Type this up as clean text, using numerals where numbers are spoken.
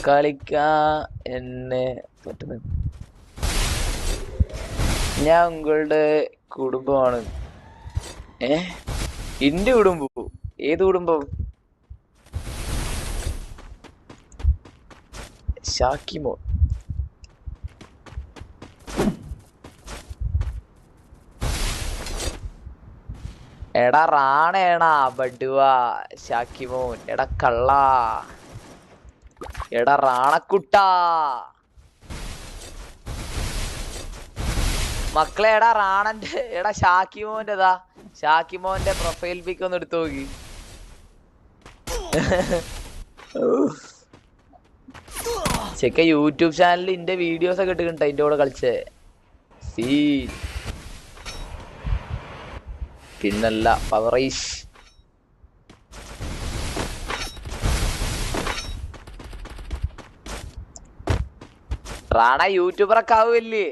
കളിക്കാ എന്നെ പറ്റുന്നത്. ഞാൻ ഉങ്ങളുടെ കുടുംബമാണ്. എന്റെ കുടുംബം? ഏത് കുടുംബം? ഷാക്കിമോ? എടാ റാണേണാ ബഡുവാ ഷാക്കിമോൻ. എടാ കള്ളാ, എടാ റാണക്കുട്ടാ മക്കളെ. എടാ റാണന്റെ, എടാ ഷാക്കിമോന്റെതാ, ഷാക്കിമോന്റെ പ്രൊഫൈൽ പിക്ക് ഒന്ന് എടുത്തു നോക്കി. ചെക്ക യൂട്യൂബ് ചാനലിൽ ഇന്റെ വീഡിയോസ് ഒക്കെ ഇട്ടിട്ടുണ്ട് അതിന്റെ കൂടെ കളിച്ചേ. പിന്നല്ല പവറൈസ്. റാണ യൂട്യൂബർ ഒക്കെ ആവുമല്ലേ?